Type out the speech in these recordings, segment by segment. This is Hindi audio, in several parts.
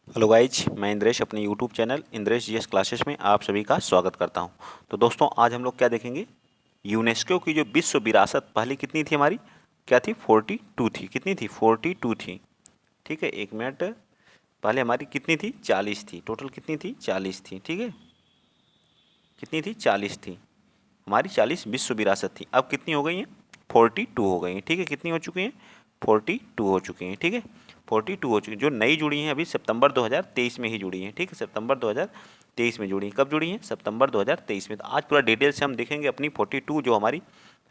हेलो गाइज, मैं इंद्रेश अपने YouTube channel Indresh GS classes में आप सभी का स्वागत करता हूं। तो दोस्तों, आज हम लोग क्या देखेंगे, यूनेस्को की जो विश्व विरासत पहले कितनी थी हमारी, क्या थी, 42 थी। कितनी थी, 42 थी। ठीक है, एक मिनट, पहले हमारी कितनी थी, 40 थी। टोटल कितनी थी, 40 थी। ठीक है, कितनी थी, 40 थी हमारी, 40 विश्व विरासत थी। अब कितनी हो गई हैं, 42 हो गई हैं। ठीक है, कितनी हो चुकी हैं, 42 हो चुकी हैं। ठीक है, 42 हो चुकी हैं। जो नई जुड़ी हैं अभी सितंबर 2023 में ही जुड़ी हैं। ठीक है, सितंबर 2023 में जुड़ी हैं। कब जुड़ी हैं, सितंबर 2023 में। तो आज पूरा डिटेल से हम देखेंगे अपनी 42 जो हमारी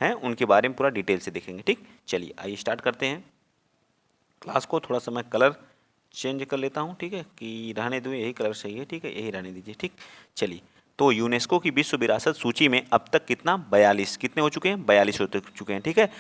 हैं उनके बारे में पूरा डिटेल से देखेंगे। ठीक, चलिए आइए स्टार्ट करते हैं क्लास को। थोड़ा सा मैं कलर चेंज कर लेता हूँ। ठीक है, कि रहने दूँ, यही कलर सही है। ठीक है, यही रहने दीजिए। ठीक, चलिए। तो यूनेस्को की विश्व विरासत सूची में अब तक कितना, 42, कितने हो चुके हैं, 42 हो चुके हैं। ठीक है,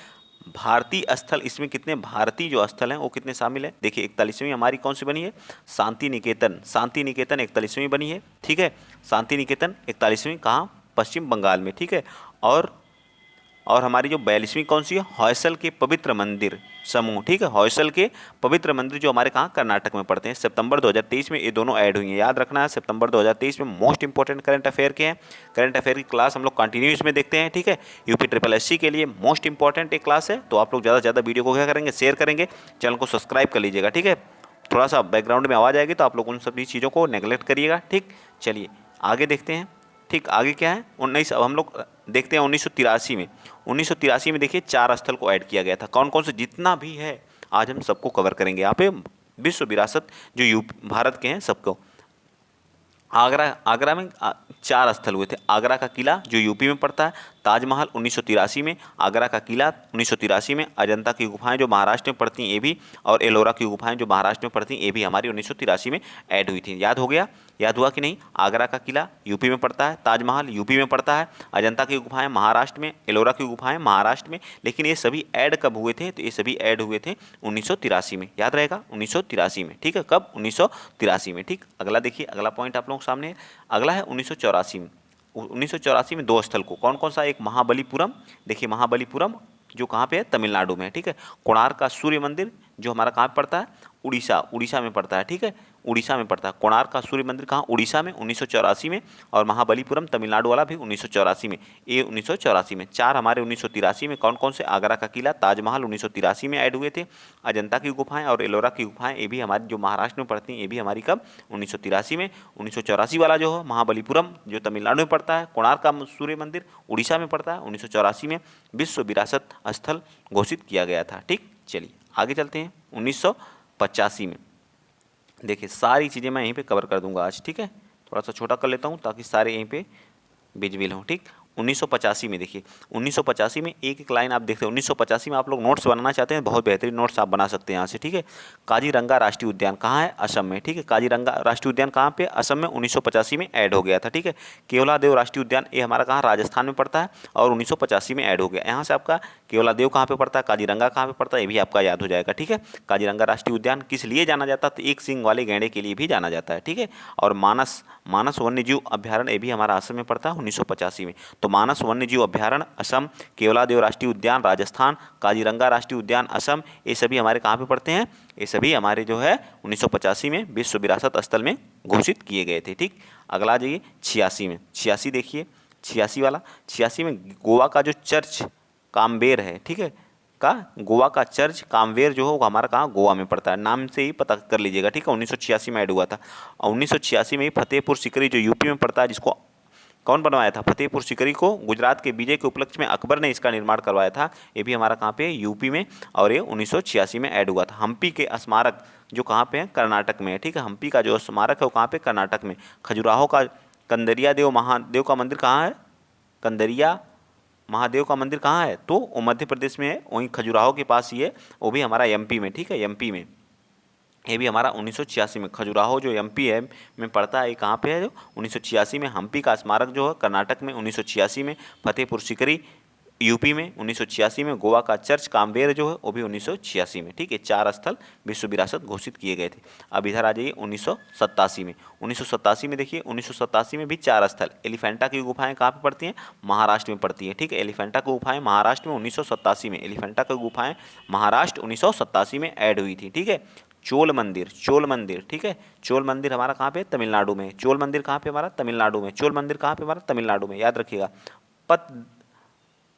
भारतीय स्थल, इसमें कितने भारतीय जो स्थल हैं वो कितने शामिल हैं, देखिए 41वीं हमारी कौन सी बनी है, शांति निकेतन। शांति निकेतन 41वीं बनी है। ठीक है, शांति निकेतन 41वीं कहाँ, पश्चिम बंगाल में। ठीक है, और हमारी जो 42वीं कौन सी है, हौसल के पवित्र मंदिर समूह। ठीक है, हौसल के पवित्र मंदिर जो हमारे कहाँ, कर्नाटक में पड़ते हैं। सितंबर 2023 में ये दोनों ऐड हुई हैं, याद रखना है। सितंबर 2023 में मोस्ट इंपॉर्टेंट करंट अफेयर के हैं। करंट अफेयर की क्लास हम लोग कंटिन्यूस में देखते हैं। ठीक है, यूपी ट्रिपल एससी के लिए मोस्ट इंपॉर्टेंट एक क्लास है। तो आप लोग ज़्यादा से ज़्यादा वीडियो को क्या करेंगे, शेयर करेंगे, चैनल को सब्सक्राइब कर लीजिएगा। ठीक है, थोड़ा सा बैकग्राउंड में आवाज़ आएगी तो आप लोग उन सभी चीज़ों को नेगलेक्ट करिएगा। ठीक, चलिए आगे देखते हैं। ठीक, आगे क्या है, 19, अब हम लोग देखते हैं 1983 में। 1983 में देखिए 4 स्थल को ऐड किया गया था। कौन कौन से, जितना भी है आज हम सबको कवर करेंगे यहाँ पे। विश्व विरासत जो भारत के हैं सबको। आगरा, आगरा में 4 स्थल हुए थे। आगरा का किला जो यूपी में पड़ता है, ताजमहल 1983 में, आगरा का किला 1983 में, अजंता की गुफाएं जो महाराष्ट्र में पड़ती हैं ये भी, और एलोरा की गुफाएं जो महाराष्ट्र में पड़ती हैं ये भी हमारी 1983 में ऐड हुई थी। याद हो गया, याद हुआ कि नहीं। आगरा का किला यूपी में पड़ता है, ताजमहल यूपी में पड़ता है, अजंता की गुफाएं महाराष्ट्र में, एलोरा की गुफाएं महाराष्ट्र में। लेकिन ये सभी ऐड कब हुए थे, तो ये सभी ऐड हुए थे 1983 में। याद रहेगा, 1983 में। ठीक है, कब, 1983 में। ठीक, अगला देखिए, अगला पॉइंट आप लोगों के सामने है। अगला है 1984 में। 1984 में 2 स्थल को, कौन कौन सा, एक महाबलीपुरम, देखिए महाबलीपुरम जो कहाँ पे है, तमिलनाडु में है। ठीक है, कोणार्क का सूर्य मंदिर जो हमारा कहाँ पे पड़ता है, उड़ीसा, उड़ीसा में पड़ता है। ठीक है, उड़ीसा में पड़ता है। कोणार्क का सूर्य मंदिर कहाँ, उड़ीसा में, 1984 में। और महाबलीपुरम तमिलनाडु वाला भी 1984 में। ये 1984 में। 4 हमारे 1983 में कौन कौन से, आगरा का किला, ताजमहल 1983 में ऐड हुए थे, अजंता की गुफाएं और एलोरा की गुफाएं ये भी हमारी जो महाराष्ट्र में पड़ती हैं ये भी हमारी कब, 1983 में। 1984 वाला जो है महाबलीपुरम जो तमिलनाडु में पड़ता है, कोणार्क का सूर्य मंदिर उड़ीसा में पड़ता है, 1984 में विश्व विरासत स्थल घोषित किया गया था। ठीक, चलिए आगे चलते हैं। 1985 में देखिए, सारी चीज़ें मैं यहीं पे कवर कर दूंगा आज। ठीक है, थोड़ा सा छोटा कर लेता हूँ ताकि सारे यहीं पे विजिबल हों। ठीक, 1985 में देखिए, 1985 में एक एक लाइन आप देखते हैं। 1985 में आप लोग नोट्स बनाना चाहते हैं, बहुत बेहतरीन नोट्स आप बना सकते हैं यहाँ से। ठीक है, काजीरंगा राष्ट्रीय उद्यान कहाँ है, असम में। ठीक है, काजीरंगा राष्ट्रीय उद्यान कहाँ पे, असम में, 1985 में ऐड हो गया था। ठीक है, केवलादेव राष्ट्रीय उद्यान ये हमारा कहाँ, राजस्थान में पड़ता है और 1985 में ऐड हो गया। यहाँ से आपका केवलादेव कहाँ पे पड़ता है, काजीरंगा कहाँ पे पड़ता है, ये भी आपका याद हो जाएगा। ठीक है, काजीरंगा राष्ट्रीय उद्यान किस लिए जाना जाता है, तो एक सींग वाले गैंडे के लिए भी जाना जाता है। ठीक है, और मानस, मानस वन्यजीव अभ्यारण्य ये भी हमारा असम में पड़ता है 1985 में। तो मानस वन्यजीव अभ्यारण्य असम, केवलादेव राष्ट्रीय उद्यान राजस्थान, काजीरंगा राष्ट्रीय उद्यान असम, ये सभी हमारे कहाँ पे पड़ते हैं, ये सभी हमारे जो है 1985 में विश्व विरासत स्थल में घोषित किए गए थे। ठीक, अगला आ जाइए 86 में। 86 देखिए, 86 वाला, 86 में गोवा का जो चर्च कामबेर है, ठीक है, का गोवा का चर्च कामवेर जो है वो हमारा कहाँ, गोवा में पड़ता है। नाम से ही पता कर लीजिएगा। ठीक है, 1986 में ऐड हुआ था। और 1986 में ही फतेहपुर सीकरी जो यूपी में पड़ता है, जिसको कौन बनवाया था, फतेहपुर सीकरी को गुजरात के विजय के उपलक्ष्य में अकबर ने इसका निर्माण करवाया था। ये भी हमारा कहाँ पे, यूपी में, और ये 1986 में ऐड हुआ था। हम्पी के स्मारक जो कहाँ पे है, कर्नाटक में है। ठीक है, हम्पी का जो स्मारक है वो कहाँ पे, कर्नाटक में। खजुराहो का कंदरिया देव महादेव का मंदिर कहाँ है, कंदरिया महादेव का मंदिर कहाँ है, तो वो मध्य प्रदेश में है, वहीं खजुराहो के पास ही है, वो भी हमारा एमपी में। ठीक है, एमपी में, ये भी हमारा 1986 में। खजुराहो जो एमपी है में पड़ता है, ये कहाँ पे है, जो 1986 में। हम्पी का स्मारक जो है कर्नाटक में 1986 में। फतेहपुर सीकरी यूपी में 1986 में। गोवा का चर्च कामबेर जो है वो भी 1986 में। ठीक है, 4 स्थल विश्व विरासत घोषित किए गए थे। अब इधर आ जाइए 1987 में। 1987 में देखिए, 1987 में भी 4 स्थल। एलिफेंटा की गुफाएं कहाँ पे पड़ती हैं, महाराष्ट्र में पड़ती हैं। ठीक है, एलिफेंटा की गुफाएं महाराष्ट्र में 1987 में। एलिफेंटा की गुफाएं महाराष्ट्र 1987 में ऐड हुई थी। ठीक है, चोल मंदिर, चोल मंदिर, ठीक है। चोल मंदिर हमारा कहाँ पे? तमिलनाडु में। चोल मंदिर कहाँ पे? हमारा तमिलनाडु में। चोल मंदिर कहाँ पे? हमारा तमिलनाडु में, याद रखिएगा। पत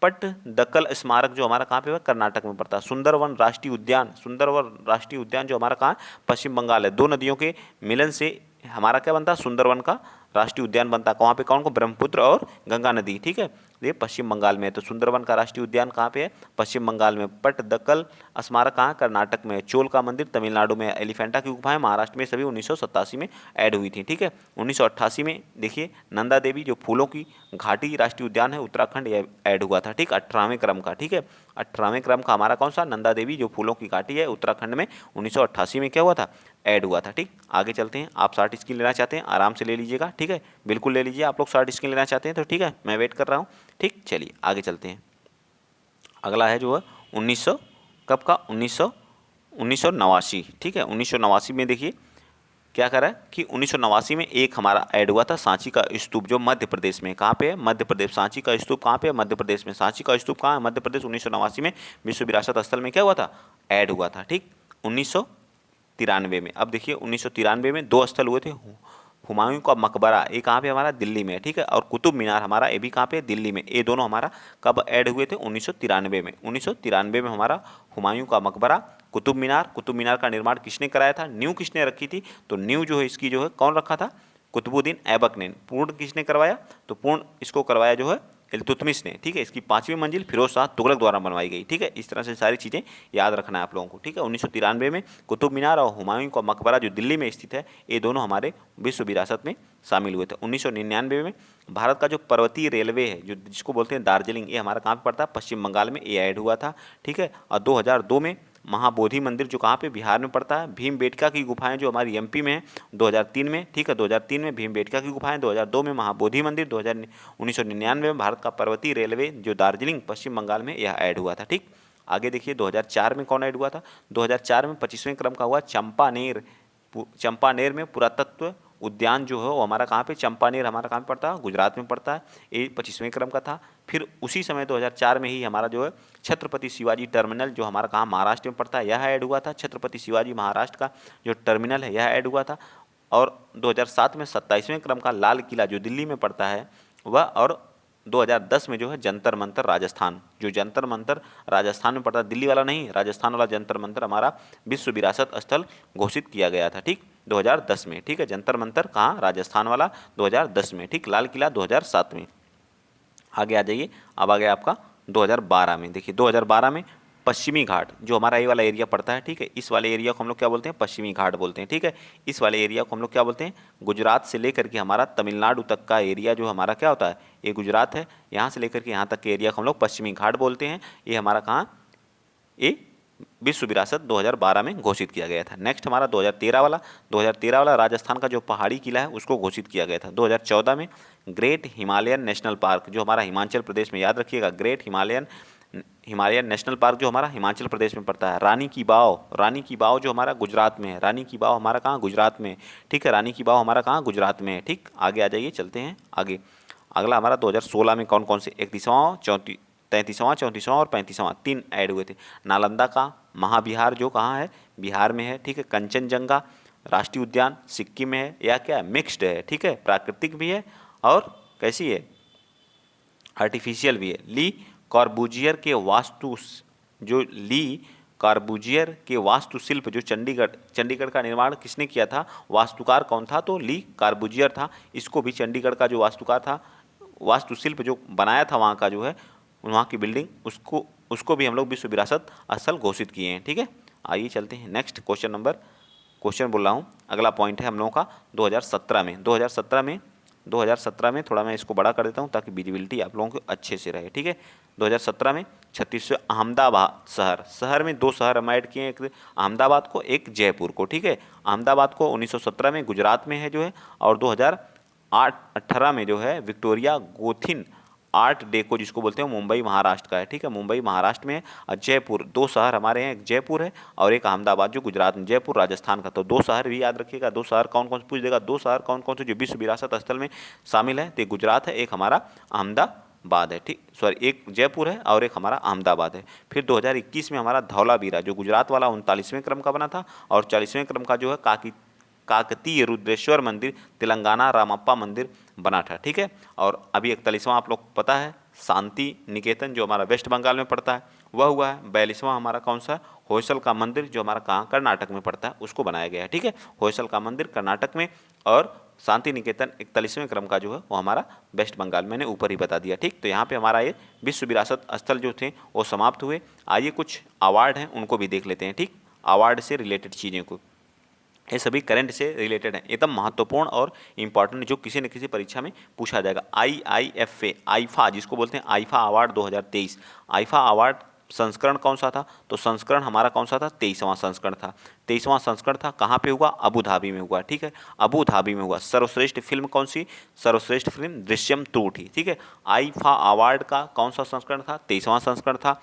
पट्टदकल स्मारक जो हमारा कहाँ पे है? कर्नाटक में पड़ता है। सुंदरवन राष्ट्रीय उद्यान, सुंदरवन राष्ट्रीय उद्यान जो हमारा कहाँ है? पश्चिम बंगाल है। दो नदियों के मिलन से हमारा क्या बनता है? सुंदरवन का राष्ट्रीय उद्यान बनता है। वहाँ पे कौन को? ब्रह्मपुत्र और गंगा नदी, ठीक है। ये पश्चिम बंगाल में है। तो सुंदरवन का राष्ट्रीय उद्यान कहाँ पे है? पश्चिम बंगाल में। पट्टदकल स्मारक कहाँ? कर्नाटक में। चोल का मंदिर तमिलनाडु में। एलिफेंटा की गुफाएं महाराष्ट्र में। सभी 1987 में ऐड हुई थी, ठीक है। 1988 में देखिए नंदा देवी जो फूलों की घाटी राष्ट्रीय उद्यान है उत्तराखंड, यह ऐड हुआ था, ठीक। 18वें क्रम का, ठीक है। 18वें क्रम का हमारा कौन सा? नंदा देवी जो फूलों की घाटी है उत्तराखंड में 1988 में क्या हुआ था? ऐड हुआ था, ठीक। आगे चलते हैं। आप शॉर्ट स्क्रीन लेना चाहते हैं आराम से ले लीजिएगा, ठीक है। बिल्कुल ले लीजिए। आप लोग शॉर्ट स्क्रीन लेना चाहते हैं तो ठीक है, मैं वेट कर रहा हूँ, ठीक। चलिए आगे चलते हैं। अगला है जो है 1900 कब का? 1989, ठीक है। 1989 में देखिए क्या करा है कि 1989 में एक हमारा ऐड हुआ था सांची का स्तूप जो मध्य प्रदेश में। कहाँ पे है? मध्य प्रदेश। सांची का स्तूप कहाँ पे है? मध्य प्रदेश में। सांची का स्तूप कहाँ है? मध्य प्रदेश। 1989 में विश्व विरासत स्थल में क्या हुआ था? ऐड हुआ था, ठीक। 1993 में, अब देखिए 1993 में दो स्थल हुए थे। हुमायूं का मकबरा, ये कहाँ पे? हमारा दिल्ली में, ठीक है। और कुतुब मीनार हमारा ये भी कहाँ पे? दिल्ली में। ये दोनों हमारा कब ऐड हुए थे? 1993 में। 1993 में हमारा हुमायूं का मकबरा, कुतुब मीनार का निर्माण किसने कराया था? नींव किसने रखी थी? तो नींव जो है इसकी जो है कौन रखा था? कुतुबुद्दीन ऐबक ने। पूर्ण किसने करवाया? तो पूर्ण इसको करवाया जो है इल्तुतमिश ने, ठीक है। इसकी 5वीं मंजिल फिरोज शाह तुगलक द्वारा बनवाई गई, ठीक है। इस तरह से सारी चीज़ें याद रखना है आप लोगों को, ठीक है। 1993 में कुतुब मीनार और हुमायूं का मकबरा जो दिल्ली में स्थित है, ये दोनों हमारे विश्व विरासत में शामिल हुए थे। 1999 में भारत का जो पर्वतीय रेलवे है जो जिसको बोलते हैं दार्जिलिंग, ये हमारा कहाँ पे पड़ता है? पश्चिम बंगाल में, ये ऐड हुआ था, ठीक है। और 2002 में महाबोधि मंदिर जो कहाँ पे? बिहार में पड़ता है। भीमबेटका की गुफाएं जो हमारी एमपी में है 2003 में, ठीक है। 2003 में भीमबेटका की गुफाएं, 2002 में महाबोधि मंदिर, 1999 में भारत का पर्वतीय रेलवे जो दार्जिलिंग पश्चिम बंगाल में, यह ऐड हुआ था, ठीक। आगे देखिए 2004 में कौन ऐड हुआ था? 2004 में 25वें क्रम का हुआ चंपानेर। चंपानेर में पुरातत्व उद्यान जो है वो हमारा कहाँ पे? चंपानेर हमारा कहाँ पे पड़ता है? गुजरात में पड़ता है। ये 25वें क्रम का था। फिर उसी समय 2004 में ही हमारा जो है छत्रपति शिवाजी टर्मिनल जो हमारा कहाँ? महाराष्ट्र में पड़ता है, यह ऐड हुआ था। छत्रपति शिवाजी महाराष्ट्र का जो टर्मिनल है यह ऐड हुआ था। और 2007 में 27वें क्रम का लाल किला जो दिल्ली में पड़ता है वह, और 2010 में जो है जंतर मंतर राजस्थान, जो जंतर मंतर राजस्थान में पड़ता है, दिल्ली वाला नहीं, राजस्थान वाला जंतर मंतर हमारा विश्व विरासत स्थल घोषित किया गया था, ठीक। 2010 में, ठीक है। जंतर मंतर कहाँ? राजस्थान वाला 2010 में, ठीक। लाल किला 2007 में। आगे आ जाइए। अब आ गया आपका 2012 में। देखिए 2012 में पश्चिमी घाट जो हमारा ये वाला एरिया पड़ता है, ठीक है। इस वाले एरिया को हम लोग क्या बोलते हैं? पश्चिमी घाट बोलते हैं, ठीक है। इस वाले एरिया को हम लोग क्या बोलते हैं? गुजरात से लेकर के हमारा तमिलनाडु तक का एरिया जो हमारा क्या होता है? ये गुजरात है। यहाँ से लेकर के यहाँ तक के एरिया को हम लोग पश्चिमी घाट बोलते हैं। ये हमारा कहाँ? ये विश्व विरासत 2012 में घोषित किया गया था। नेक्स्ट हमारा 2013 वाला राजस्थान का जो पहाड़ी किला है उसको घोषित किया गया था। 2014 में ग्रेट हिमालयन नेशनल पार्क जो हमारा हिमाचल प्रदेश में, याद रखिएगा, ग्रेट हिमालयन नेशनल पार्क जो हमारा हिमाचल प्रदेश में पड़ता है। रानी की बाव जो हमारा गुजरात में है। रानी की बाव हमारा कहाँ? गुजरात में, ठीक है। रानी की बाव हमारा कहाँ? गुजरात में है, ठीक। आगे आ जाइए, चलते हैं आगे। अगला हमारा 2016 में कौन कौन से? 31वां, 33वां, 34वां और 35वां 3 ऐड हुए थे। नालंदा का महाविहार जो कहाँ है? बिहार में है, ठीक है। कंचनजंगा राष्ट्रीय उद्यान सिक्किम में है, या क्या मिक्स्ड है, ठीक है। प्राकृतिक भी है और कैसी है? आर्टिफिशियल भी है। ली कॉर्बूजियर के वास्तुशिल्प जो चंडीगढ़ का निर्माण किसने किया था? वास्तुकार कौन था? तो ली कॉर्बूजियर था। इसको भी चंडीगढ़ का जो वास्तुकार था, वास्तुशिल्प जो बनाया था वहाँ का जो है, वहाँ की बिल्डिंग, उसको भी हम लोग विश्व विरासत स्थल घोषित किए हैं, ठीक है। आइए चलते हैं नेक्स्ट क्वेश्चन बोल रहा हूँ। अगला पॉइंट है हम लोगों का 2017 में थोड़ा मैं इसको बड़ा कर देता हूँ ताकि विजिबिलिटी आप लोगों को अच्छे से रहे, ठीक है। 2017 में 36वें अहमदाबाद शहर में 2 शहर हम ऐड किए हैं, एक अहमदाबाद को, एक जयपुर को, ठीक है। अहमदाबाद को 1917 में गुजरात में है जो है, और 2018 में जो है विक्टोरिया गोथिन आर्ट डेको जिसको बोलते हैं मुंबई महाराष्ट्र का है, ठीक है। मुंबई महाराष्ट्र में है। और जयपुर, 2 शहर हमारे हैं, एक जयपुर है और एक अहमदाबाद जो गुजरात में। जयपुर राजस्थान का। तो 2 शहर भी याद रखिएगा। 2 शहर कौन कौन से पूछ देगा? 2 शहर कौन कौन से जो विश्व विरासत स्थल में शामिल है? तो एक गुजरात है, एक हमारा अहमदाबाद हैदराबाद है, ठीक, सॉरी एक जयपुर है और एक हमारा अहमदाबाद है। फिर 2021 में हमारा धौलावीरा जो गुजरात वाला 39वें क्रम का बना था, और 40वें क्रम का जो है काकतीय रुद्रेश्वर मंदिर तेलंगाना रामप्पा मंदिर बना था, ठीक है। और अभी 41वां आप लोग पता है शांति निकेतन जो हमारा वेस्ट बंगाल में पड़ता है वह हुआ है। 42वां हमारा कौन सा, होयसल का मंदिर जो हमारा कहाँ, कर्नाटक में पड़ता है, उसको बनाया गया है, ठीक है। होयसल का मंदिर कर्नाटक में, और शांति निकेतन 41वें क्रम का जो है वो हमारा वेस्ट बंगाल, मैंने ऊपर ही बता दिया, ठीक। तो यहाँ पे हमारा ये विश्व विरासत स्थल जो थे वो समाप्त हुए। आइए कुछ अवार्ड हैं उनको भी देख लेते हैं, ठीक। अवार्ड से रिलेटेड चीज़ें को, ये सभी करंट से रिलेटेड है, एकदम महत्वपूर्ण और इंपॉर्टेंट, जो किसी न किसी परीक्षा में पूछा जाएगा। IIFA आईफा जिसको बोलते हैं, आईफा अवार्ड 2023। आईफा अवार्ड संस्करण कौन सा था, तो संस्करण हमारा कौन सा था, 23वां संस्करण था। 23वां संस्करण था, कहाँ पे हुआ, अबू धाबी में हुआ, ठीक है, अबू धाबी में हुआ। सर्वश्रेष्ठ फिल्म कौन सी, सर्वश्रेष्ठ फिल्म दृश्यम 2 थी, ठीक है। आईफा अवार्ड का कौन सा संस्करण था, 23वां संस्करण था।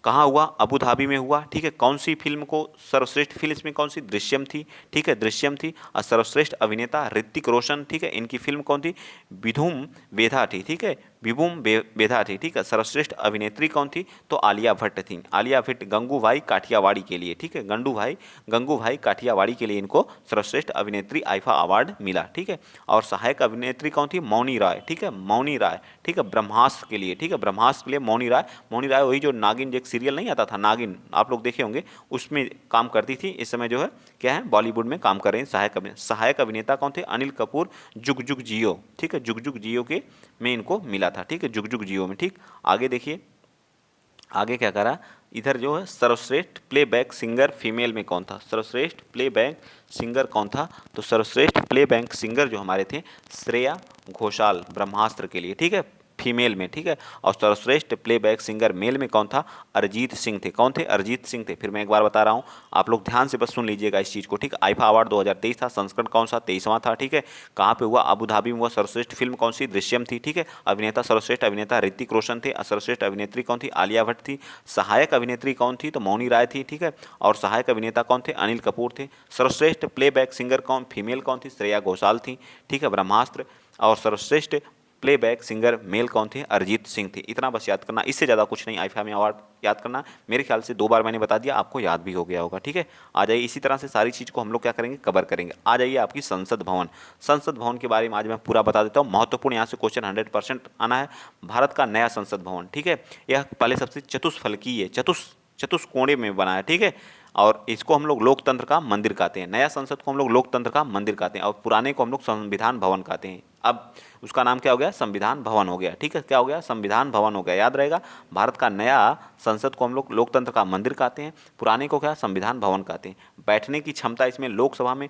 कहाँ हुआ, अबू धाबी में हुआ, ठीक है। कौन सी फिल्म को सर्वश्रेष्ठ फिल्म, इसमें कौन सी, दृश्यम थी, ठीक है, दृश्यम थी। और सर्वश्रेष्ठ अभिनेता ऋतिक रोशन, ठीक है, इनकी फिल्म कौन थी, विधुम वेधा थी, ठीक है, विभुम वेधा थी, ठीक है। सर्वश्रेष्ठ अभिनेत्री कौन थी, तो आलिया भट्ट थी। आलिया भट्ट गंगूभाई काठियावाड़ी के लिए, ठीक है, गंगूभाई काठियावाड़ी के लिए इनको सर्वश्रेष्ठ अभिनेत्री आईफा अवार्ड मिला, ठीक है। और सहायक अभिनेत्री कौन थी, मौनी राय, ठीक है, मौनी राय, ठीक है, ब्रह्मास्त्र के लिए, ठीक है, ब्रह्मास्त्र के लिए मौनी राय। मौनी राय वही जो नागिन एक सीरियल नहीं आता था, नागिन आप लोग देखे होंगे, उसमें काम करती थी। इस समय जो है क्या है, बॉलीवुड में काम कर रहे हैं। सहायक अभिनेता कौन थे, अनिल कपूर, जुग जुग जियो, ठीक है, जुग जुग जियो के में इनको मिला था, ठीक है, जुग जुग जियो में, ठीक। आगे देखिए, आगे क्या करा, इधर जो है सर्वश्रेष्ठ प्लेबैक सिंगर फीमेल में कौन था, सर्वश्रेष्ठ प्लेबैक सिंगर कौन था, तो सर्वश्रेष्ठ प्लेबैक सिंगर जो हमारे थे श्रेया घोषाल, ब्रह्मास्त्र के लिए, ठीक है, फीमेल में, ठीक है। और सर्वश्रेष्ठ प्लेबैक सिंगर मेल में कौन था, अरिजीत सिंह थे। कौन थे, अरिजीत सिंह थे। फिर मैं एक बार बता रहा हूँ, आप लोग ध्यान से बस सुन लीजिएगा इस चीज़ को, ठीक है। आईफा अवार्ड 2023 था, संस्करण कौन सा, 23वां था, ठीक है। कहाँ पे हुआ, अबू धाबी में हुआ। सर्वश्रेष्ठ फिल्म कौन सी, दृश्यम थी, ठीक है। अभिनेता, सर्वश्रेष्ठ अभिनेता ऋतिक रोशन थे। सर्वश्रेष्ठ अभिनेत्री कौन थी, आलिया भट्ट थी। सहायक अभिनेत्री कौन थी, तो मौनी राय थी, ठीक है। और सहायक अभिनेता कौन थे, अनिल कपूर थे। सर्वश्रेष्ठ प्लेबैक सिंगर कौन, फीमेल कौन थी, श्रेया घोषाल थी, ठीक है, ब्रह्मास्त्र। और सर्वश्रेष्ठ प्लेबैक सिंगर मेल कौन थे, अरिजीत सिंह थे। इतना बस याद करना, इससे ज़्यादा कुछ नहीं आईफा में अवार्ड याद करना। मेरे ख्याल से 2 बार मैंने बता दिया, आपको याद भी हो गया होगा, ठीक है। आ जाइए, इसी तरह से सारी चीज़ को हम लोग क्या करेंगे, कवर करेंगे। आ जाइए आपकी संसद भवन। संसद भवन के बारे में आज मैं पूरा बता देता हूँ, महत्वपूर्ण यहाँ से क्वेश्चन 100% आना है। भारत का नया संसद भवन, ठीक है, यह पहले सबसे चतुष्फलकीय, चतुष्कोणे में बना है, ठीक है। और इसको हम लोग लोकतंत्र का मंदिर कहते हैं। नया संसद को हम लोग लोकतंत्र का मंदिर कहते हैं, और पुराने को हम लोग संविधान भवन कहते हैं। अब उसका नाम क्या हो गया, संविधान भवन हो गया, ठीक है। क्या हो गया, संविधान भवन हो गया, याद रहेगा। भारत का नया संसद को हम लोग लोकतंत्र का मंदिर कहते हैं, पुराने को क्या, संविधान भवन कहते हैं। बैठने की क्षमता इसमें लोकसभा में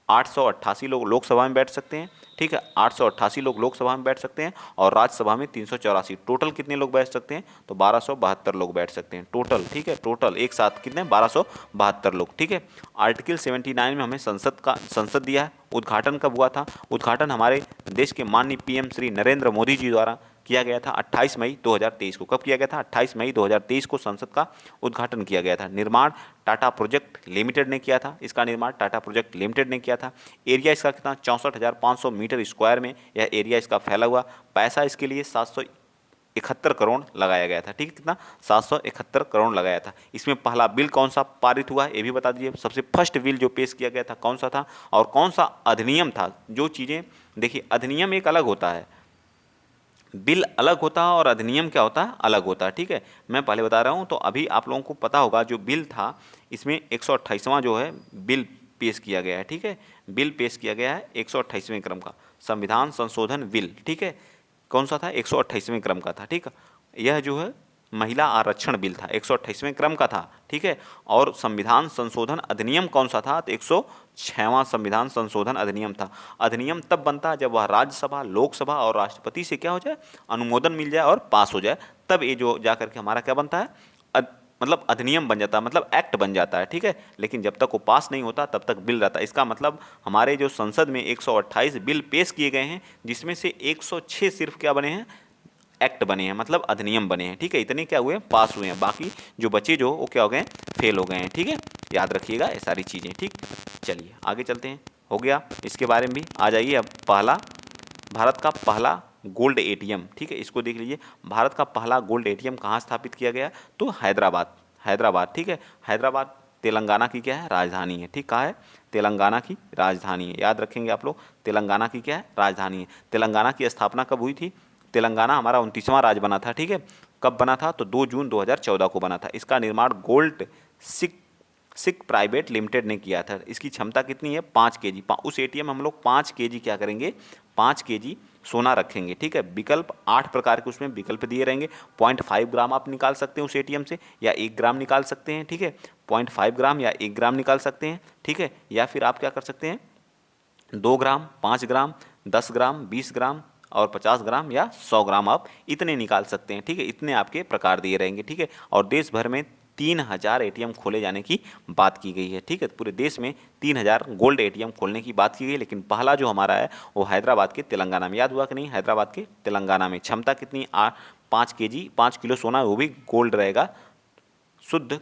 888 लोग लोकसभा में बैठ सकते हैं, ठीक है, 888 लोग लोकसभा में बैठ सकते हैं। और राज्यसभा में 384। टोटल कितने लोग बैठ सकते हैं, तो 1272 लोग बैठ सकते हैं टोटल, ठीक है। टोटल एक साथ कितने, 1272 लोग, ठीक है। आर्टिकल 79 में हमें संसद दिया है। उद्घाटन कब हुआ था, उद्घाटन हमारे देश के माननीय PM श्री नरेंद्र मोदी जी द्वारा किया गया था 28 मई 2023 को। कब किया गया था, 28 मई 2023 को संसद का उद्घाटन किया गया था। निर्माण टाटा प्रोजेक्ट लिमिटेड ने किया था, इसका निर्माण टाटा प्रोजेक्ट लिमिटेड ने किया था। एरिया इसका कितना, 64,500 मीटर स्क्वायर में यह एरिया इसका फैला हुआ। पैसा इसके लिए 771 करोड़ लगाया गया था, ठीक है, कितना, 771 करोड़ लगाया था। इसमें पहला बिल कौन सा पारित हुआ, ये भी बता दीजिए। सबसे फर्स्ट बिल जो पेश किया गया था कौन सा था, और कौन सा अधिनियम था। जो चीज़ें देखिए, अधिनियम एक अलग होता है, बिल अलग होता है, और अधिनियम क्या होता है, अलग होता है, ठीक है। मैं पहले बता रहा हूँ, तो अभी आप लोगों को पता होगा जो बिल था, इसमें 128वां जो है बिल पेश किया गया है, ठीक है। बिल पेश किया गया है 128वें क्रम का संविधान संशोधन बिल, ठीक है। कौन सा था, 128वें क्रम का था, ठीक है। यह जो है महिला आरक्षण बिल था, 128वें क्रम का था, ठीक है। और संविधान संशोधन अधिनियम कौन सा था, तो 106वां संविधान संशोधन अधिनियम था। अधिनियम तब बनता है जब वह राज्यसभा, लोकसभा और राष्ट्रपति से क्या हो जाए, अनुमोदन मिल जाए और पास हो जाए, तब ये जो जा करके हमारा क्या बनता है, मतलब अधिनियम बन जाता है, मतलब एक्ट बन जाता है, ठीक है। लेकिन जब तक वो पास नहीं होता तब तक बिल रहता है। इसका मतलब हमारे जो संसद में 128 बिल पेश किए गए हैं, जिसमें से 106 सिर्फ क्या बने हैं, एक्ट बने हैं, मतलब अधिनियम बने हैं, ठीक है। इतने क्या हुए, पास हुए हैं। बाकी जो बचे जो वो क्या हो गए, फेल हो गए हैं, ठीक है। याद रखिएगा ये सारी चीज़ें, ठीक। चलिए आगे चलते हैं, हो गया इसके बारे में भी। आ जाइए अब, पहला भारत का पहला गोल्ड एटीएम, ठीक है, इसको देख लीजिए। भारत का पहला गोल्ड एटीएम कहाँ स्थापित किया गया? तो हैदराबाद, हैदराबाद, ठीक है। हैदराबाद तेलंगाना की क्या है? राजधानी है, ठीक। कहाँ है? तेलंगाना की राजधानी है, याद रखेंगे आप लोग। तेलंगाना की क्या है? राजधानी है। तेलंगाना की स्थापना कब हुई थी? तेलंगाना हमारा 29वां राज्य बना था, ठीक है। कब बना था? तो 2 जून 2014 को बना था। इसका निर्माण गोल्ड सिक प्राइवेट लिमिटेड ने किया था। इसकी क्षमता कितनी है? 5 केजी। उस एटीएम में हम लोग 5 केजी क्या करेंगे? 5 केजी सोना रखेंगे, ठीक है। विकल्प 8 प्रकार के उसमें विकल्प दिए रहेंगे। 0.5 ग्राम आप निकाल सकते हैं उस एटीएम से, या 1 ग्राम निकाल सकते हैं, ठीक है। 0.5 ग्राम या 1 ग्राम निकाल सकते हैं, ठीक है। या फिर आप क्या कर सकते हैं? 2 ग्राम, 5 ग्राम, 10 ग्राम, 20 ग्राम और 50 ग्राम या 100 ग्राम आप इतने निकाल सकते हैं, ठीक है। इतने आपके प्रकार दिए रहेंगे, ठीक है। और देश भर में 3000 एटीएम खोले जाने की बात की गई है, ठीक है। पूरे देश में 3000 गोल्ड एटीएम खोलने की बात की गई है, लेकिन पहला जो हमारा है वो हैदराबाद के तेलंगाना में। याद हुआ कि नहीं? हैदराबाद के तेलंगाना में। क्षमता कितनी? 5 केजी, 5 किलो सोना, वो भी गोल्ड रहेगा, शुद्ध।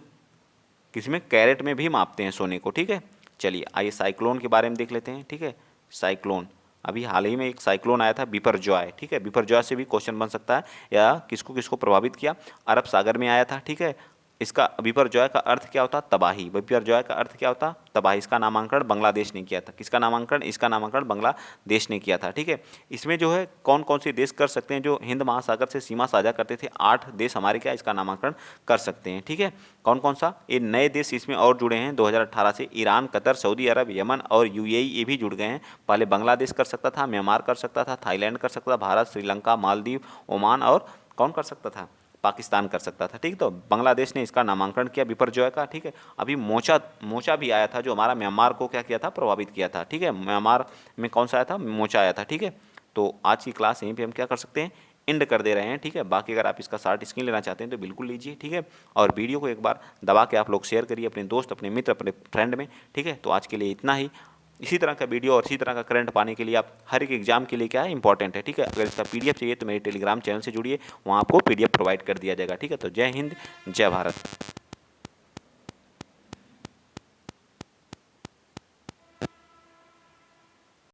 किसी में कैरेट में भी मापते हैं सोने को, ठीक है। चलिए आइए साइक्लोन के बारे में देख लेते हैं, ठीक है। साइक्लोन, अभी हाल ही में एक साइक्लोन आया था बिपरजॉय, ठीक है। बिपरजॉय से भी क्वेश्चन बन सकता है, या किसको किसको प्रभावित किया? अरब सागर में आया था, ठीक है। इसका बिपरजॉय का अर्थ क्या होता? तबाही। बिपरजॉय का अर्थ क्या होता? तबाही। इसका नामांकन बांग्लादेश ने किया था। किसका नामांकन? इसका नामांकन बांग्लादेश ने किया था, ठीक है। इसमें जो है कौन कौन से देश कर सकते हैं? जो हिंद महासागर से सीमा साझा करते थे 8 देश हमारे क्या इसका नामांकन कर सकते हैं, ठीक है। कौन कौन सा? ये नए देश इसमें और जुड़े हैं 2018 से। ईरान, कतर, सऊदी अरब, यमन और यूएई ये भी जुड़ गए हैं। पहले बांग्लादेश कर सकता था, म्यांमार कर सकता था, थाईलैंड कर सकता था, भारत, श्रीलंका, मालदीव, ओमान और कौन कर सकता था? पाकिस्तान कर सकता था, ठीक। तो बांग्लादेश ने इसका नामांकन किया बिपरजॉय का, ठीक है। अभी मोचा भी आया था जो हमारा म्यांमार को क्या किया था? प्रभावित किया था, ठीक है। म्यांमार में कौन सा आया था? मोचा आया था, ठीक है। तो आज की क्लास यहीं पे हम क्या कर सकते हैं? एंड कर दे रहे हैं, ठीक है। बाकी अगर आप इसका शॉर्ट स्क्रीन लेना चाहते हैं तो बिल्कुल लीजिए, ठीक है। और वीडियो को एक बार दबा के आप लोग शेयर करिए अपने दोस्त, अपने मित्र, अपने फ्रेंड में, ठीक है। तो आज के लिए इतना ही। इसी तरह का वीडियो और इसी तरह का करंट पाने के लिए आप हर एक एग्जाम के लिए क्या है? इंपॉर्टेंट है, ठीक है। अगर इसका पीडीएफ चाहिए तो मेरे टेलीग्राम चैनल से जुड़िए, वहाँ आपको पीडीएफ प्रोवाइड कर दिया जाएगा, ठीक है। तो जय हिंद, जय भारत।